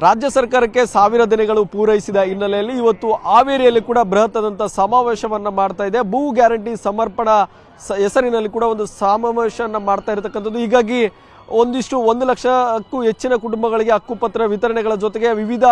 ರಾಜ್ಯ ಸರ್ಕಾರಕ್ಕೆ 1000 ದಿನಗಳು ಪೂರೈಸಿದ ಹಿನ್ನೆಲೆಯಲ್ಲಿ ಇವತ್ತು ಹಾವೇರಿಯಲ್ಲಿ ಕೂಡ ಬೃಹತ್ತಾದಂತ ಸಮಾವೇಶವನ್ನ ಮಾಡ್ತಾ ಇದೆ. ಭೂ ಗ್ಯಾರಂಟಿ ಸಮರ್ಪಣಾ ಹೆಸರಿನಲ್ಲಿ ಕೂಡ ಒಂದು ಸಮಾವೇಶವನ್ನ ಮಾಡ್ತಾ ಇರತಕ್ಕಂಥದ್ದು. ಹೀಗಾಗಿ 1 ಲಕ್ಷಕ್ಕೂ ಹೆಚ್ಚಿನ ಕುಟುಂಬಗಳಿಗೆ ಹಕ್ಕುಪತ್ರ ವಿತರಣೆಗಳ ಜೊತೆಗೆ ವಿವಿಧ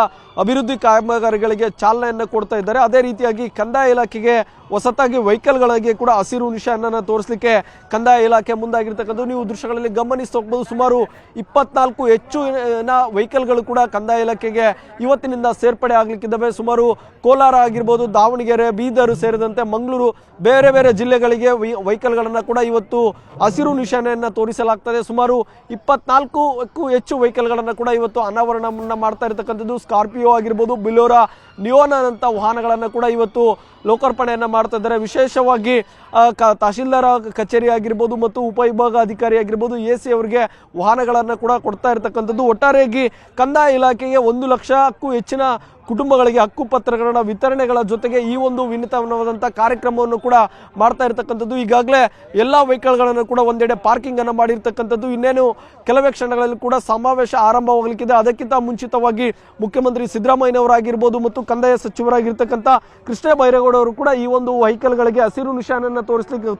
ಅಭಿವೃದ್ಧಿ ಕಾಮಗಾರಿಗಳಿಗೆ ಚಾಲನೆಯನ್ನು ಕೊಡ್ತಾ ಇದ್ದಾರೆ. ಅದೇ ರೀತಿಯಾಗಿ ಕಂದಾಯ ಇಲಾಖೆಗೆ ಹೊಸತಾಗಿ ವೆಹಿಕಲ್ಗಳಿಗೆ ಕೂಡ ಹಸಿರು ನಿಶಾನೆಯನ್ನು ತೋರಿಸಲಿಕ್ಕೆ ಕಂದಾಯ ಇಲಾಖೆ ಮುಂದಾಗಿರ್ತಕ್ಕಂಥದ್ದು. ನೀವು ದೃಶ್ಯಗಳಲ್ಲಿ ಗಮನಿಸ್ತಾ ಹೋಗ್ಬೋದು. ಸುಮಾರು 24 ಹೆಚ್ಚಿನ ವೆಹಿಕಲ್ಗಳು ಕೂಡ ಕಂದಾಯ ಇಲಾಖೆಗೆ ಇವತ್ತಿನಿಂದ ಸೇರ್ಪಡೆ ಆಗಲಿಕ್ಕಿದ್ದಾವೆ. ಸುಮಾರು ಕೋಲಾರ ಆಗಿರ್ಬೋದು, ದಾವಣಗೆರೆ, ಬೀದರ್ ಸೇರಿದಂತೆ ಮಂಗಳೂರು ಬೇರೆ ಬೇರೆ ಜಿಲ್ಲೆಗಳಿಗೆ ವೆಹಿಕಲ್ಗಳನ್ನು ಕೂಡ ಇವತ್ತು ಹಸಿರು ನಿಶಾನೆಯನ್ನು ತೋರಿಸಲಾಗ್ತದೆ. ಸುಮಾರು 24ಕ್ಕೂ ಹೆಚ್ಚು ವೆಹಿಕಲ್ಗಳನ್ನು ಕೂಡ ಇವತ್ತು ಅನಾವರಣವನ್ನು ಮಾಡ್ತಾ ಇರತಕ್ಕಂಥದ್ದು. ಸ್ಕಾರ್ಪಿಯೋ ಆಗಿರ್ಬೋದು, ಬಿಲೋರಾ, ನಿಯೋನ ಅಂತ ವಾಹನಗಳನ್ನು ಕೂಡ ಇವತ್ತು ಲೋಕಾರ್ಪಣೆಯನ್ನು ಮಾಡ್ತಾ ಇದ್ದಾರೆ. ವಿಶೇಷವಾಗಿ ತಹಶೀಲ್ದಾರ್ ಕಚೇರಿ ಆಗಿರ್ಬೋದು ಮತ್ತು ಉಪವಿಭಾಗಾಧಿಕಾರಿ ಆಗಿರ್ಬೋದು AC ಅವರಿಗೆ ವಾಹನಗಳನ್ನು ಕೂಡ ಕೊಡ್ತಾ ಇರತಕ್ಕಂಥದ್ದು. ಒಟ್ಟಾರೆಯಾಗಿ ಕಂದಾಯ ಇಲಾಖೆಗೆ 1 ಲಕ್ಷಕ್ಕೂ ಹೆಚ್ಚಿನ ಕುಟುಂಬಗಳಿಗೆ ಹಕ್ಕುಪತ್ರಗಳ ವಿತರಣೆಗಳ ಜೊತೆಗೆ ಈ ಒಂದು ವಿನೂತನವಾದಂಥ ಕಾರ್ಯಕ್ರಮವನ್ನು ಕೂಡ ಮಾಡ್ತಾ ಇರತಕ್ಕಂಥದ್ದು. ಈಗಾಗಲೇ ಎಲ್ಲ ವೆಹಿಕಲ್ಗಳನ್ನು ಕೂಡ ಒಂದೆಡೆ ಪಾರ್ಕಿಂಗ್ ಅನ್ನು ಮಾಡಿರ್ತಕ್ಕಂಥದ್ದು. ಇನ್ನೇನು ಕೆಲವೇ ಕ್ಷಣಗಳಲ್ಲಿ ಕೂಡ ಸಮಾವೇಶ ಆರಂಭವಾಗಲಿಕ್ಕಿದೆ. ಅದಕ್ಕಿಂತ ಮುಂಚಿತವಾಗಿ ಮುಖ್ಯಮಂತ್ರಿ ಸಿದ್ದರಾಮಯ್ಯನವರಾಗಿರ್ಬೋದು ಮತ್ತು ಕಂದಾಯ ಸಚಿವರಾಗಿರ್ತಕ್ಕಂಥ ಕೃಷ್ಣ ಬೈರೇಗೌಡವರು ಕೂಡ ಈ ಒಂದು ವೆಹಿಕಲ್ಗಳಿಗೆ ಹಸಿರು ನಿಶಾನೆಯನ್ನು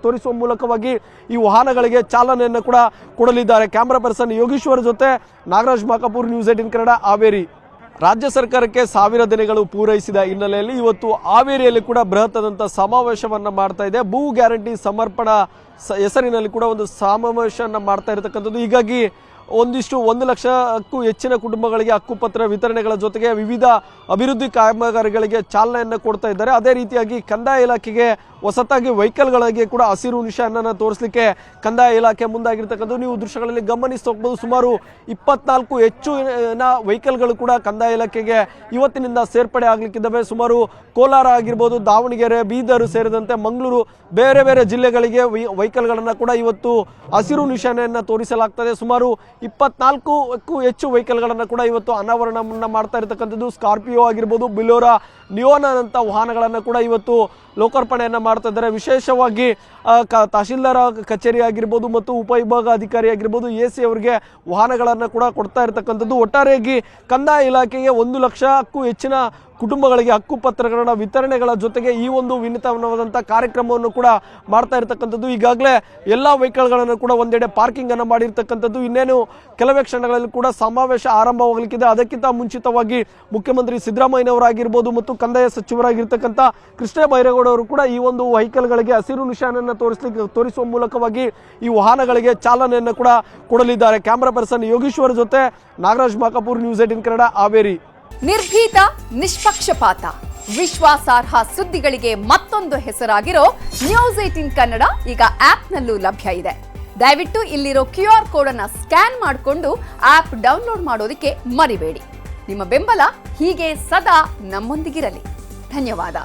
ತೋರಿಸುವ ಮೂಲಕವಾಗಿ ಈ ವಾಹನಗಳಿಗೆ ಚಾಲನೆಯನ್ನು ಕೂಡ ಕೊಡಲಿದ್ದಾರೆ. ಕ್ಯಾಮರಾ ಪರ್ಸನ್ ಯೋಗೀಶ್ವರ್ ಜೊತೆ ನಾಗರಾಜ್ ಮಾಕಾಪುರ್, ನ್ಯೂಸ್ 18 ಕನ್ನಡ, ಹಾವೇರಿ. ರಾಜ್ಯ ಸರ್ಕಾರಕ್ಕೆ 1000 ದಿನಗಳು ಪೂರೈಸಿದ ಹಿನ್ನೆಲೆಯಲ್ಲಿ ಇವತ್ತು ಹಾವೇರಿಯಲ್ಲಿ ಕೂಡ ಬೃಹತ್ತಾದಂಥ ಸಮಾವೇಶವನ್ನ ಮಾಡ್ತಾ ಇದೆ. ಭೂ ಗ್ಯಾರಂಟಿ ಸಮರ್ಪಣಾ ಹೆಸರಿನಲ್ಲಿ ಕೂಡ ಒಂದು ಸಮಾವೇಶವನ್ನ ಮಾಡ್ತಾ ಇರತಕ್ಕಂಥದ್ದು. ಹೀಗಾಗಿ 1 ಲಕ್ಷಕ್ಕೂ ಹೆಚ್ಚಿನ ಕುಟುಂಬಗಳಿಗೆ ಹಕ್ಕುಪತ್ರ ವಿತರಣೆಗಳ ಜೊತೆಗೆ ವಿವಿಧ ಅಭಿವೃದ್ಧಿ ಕಾಮಗಾರಿಗಳಿಗೆ ಚಾಲನೆಯನ್ನು ಕೊಡ್ತಾ ಇದ್ದಾರೆ. ಅದೇ ರೀತಿಯಾಗಿ ಕಂದಾಯ ಇಲಾಖೆಗೆ ಹೊಸತಾಗಿ ವೆಹಿಕಲ್ಗಳಿಗೆ ಕೂಡ ಹಸಿರು ನಿಶಾನೆಯನ್ನು ತೋರಿಸಲಿಕ್ಕೆ ಕಂದಾಯ ಇಲಾಖೆ ಮುಂದಾಗಿರ್ತಕ್ಕಂಥದ್ದು. ನೀವು ದೃಶ್ಯಗಳಲ್ಲಿ ಗಮನಿಸ್ತಾ ಹೋಗ್ಬೋದು. ಸುಮಾರು 24 ಹೆಚ್ಚಿನ ವೆಹಿಕಲ್ಗಳು ಕೂಡ ಕಂದಾಯ ಇಲಾಖೆಗೆ ಇವತ್ತಿನಿಂದ ಸೇರ್ಪಡೆ ಆಗಲಿಕ್ಕಿದ್ದಾವೆ. ಸುಮಾರು ಕೋಲಾರ ಆಗಿರ್ಬೋದು, ದಾವಣಗೆರೆ, ಬೀದರ್ ಸೇರಿದಂತೆ ಮಂಗಳೂರು ಬೇರೆ ಬೇರೆ ಜಿಲ್ಲೆಗಳಿಗೆ ವೆಹಿಕಲ್ಗಳನ್ನು ಕೂಡ ಇವತ್ತು ಹಸಿರು ನಿಶಾನೆಯನ್ನು ತೋರಿಸಲಾಗ್ತದೆ. ಸುಮಾರು 24ಕ್ಕೂ ಹೆಚ್ಚು ವೆಹಿಕಲ್ಗಳನ್ನು ಕೂಡ ಇವತ್ತು ಅನಾವರಣವನ್ನು ಮಾಡ್ತಾ ಇರತಕ್ಕಂಥದ್ದು. ಸ್ಕಾರ್ಪಿಯೋ ಆಗಿರ್ಬೋದು, ಬಿಲೋರಾ, ನಿಯೋನ ಅಂತ ವಾಹನಗಳನ್ನು ಕೂಡ ಇವತ್ತು ಲೋಕಾರ್ಪಣೆಯನ್ನು ಮಾಡ್ತಾ ಇದ್ದಾರೆ. ವಿಶೇಷವಾಗಿ ತಹಶೀಲ್ದಾರ್ ಕಚೇರಿ ಆಗಿರ್ಬೋದು ಮತ್ತು ಉಪವಿಭಾಗಾಧಿಕಾರಿ ಆಗಿರ್ಬೋದು AC ಅವರಿಗೆ ವಾಹನಗಳನ್ನು ಕೂಡ ಕೊಡ್ತಾ ಇರತಕ್ಕಂಥದ್ದು. ಒಟ್ಟಾರೆಯಾಗಿ ಕಂದಾಯ ಇಲಾಖೆಗೆ 1 ಲಕ್ಷಕ್ಕೂ ಹೆಚ್ಚಿನ ಕುಟುಂಬಗಳಿಗೆ ಹಕ್ಕುಪತ್ರಗಳ ವಿತರಣೆಗಳ ಜೊತೆಗೆ ಈ ಒಂದು ವಿನೂತನವಾದಂಥ ಕಾರ್ಯಕ್ರಮವನ್ನು ಕೂಡ ಮಾಡ್ತಾ ಇರತಕ್ಕಂಥದ್ದು. ಈಗಾಗಲೇ ಎಲ್ಲ ವೆಹಿಕಲ್ಗಳನ್ನು ಕೂಡ ಒಂದೆಡೆ ಪಾರ್ಕಿಂಗ್ ಅನ್ನು ಮಾಡಿರ್ತಕ್ಕಂಥದ್ದು. ಇನ್ನೇನು ಕೆಲವೇ ಕ್ಷಣಗಳಲ್ಲಿ ಕೂಡ ಸಮಾವೇಶ ಆರಂಭವಾಗಲಿಕ್ಕಿದೆ. ಅದಕ್ಕಿಂತ ಮುಂಚಿತವಾಗಿ ಮುಖ್ಯಮಂತ್ರಿ ಸಿದ್ದರಾಮಯ್ಯನವರಾಗಿರ್ಬೋದು ಮತ್ತು ಕಂದಾಯ ಸಚಿವರಾಗಿರ್ತಕ್ಕಂಥ ಕೃಷ್ಣ ಬೈರೇಗೌಡವರು ಕೂಡ ಈ ಒಂದು ವೆಹಿಕಲ್ಗಳಿಗೆ ಹಸಿರು ನಿಶಾನೆಯನ್ನು ತೋರಿಸುವ ಮೂಲಕವಾಗಿ ಈ ವಾಹನಗಳಿಗೆ ಚಾಲನೆಯನ್ನು ಕೂಡ ಕೊಡಲಿದ್ದಾರೆ. ಕ್ಯಾಮರಾ ಪರ್ಸನ್ ಯೋಗೀಶ್ವರ್ ಜೊತೆ ನಾಗರಾಜ್ ಮಾಕಾಪುರ್, ನ್ಯೂಸ್ 18 ಕನ್ನಡ, ಹಾವೇರಿ. ನಿರ್ಭೀತ, ನಿಷ್ಪಕ್ಷಪಾತ, ವಿಶ್ವಾಸಾರ್ಹ ಸುದ್ದಿಗಳಿಗೆ ಮತ್ತೊಂದು ಹೆಸರಾಗಿರೋ ನ್ಯೂಸ್ 18 ಕನ್ನಡ ಈಗ ಆಪ್ನಲ್ಲೂ ಲಭ್ಯ ಇದೆ. ದಯವಿಟ್ಟು ಇಲ್ಲಿರೋ QR ಕೋಡ್ ಅನ್ನ ಸ್ಕ್ಯಾನ್ ಮಾಡಿಕೊಂಡು ಆಪ್ ಡೌನ್ಲೋಡ್ ಮಾಡೋದಕ್ಕೆ ಮರಿಬೇಡಿ. ನಿಮ್ಮ ಬೆಂಬಲ ಹೀಗೆ ಸದಾ ನಮ್ಮೊಂದಿಗಿರಲಿ. ಧನ್ಯವಾದ.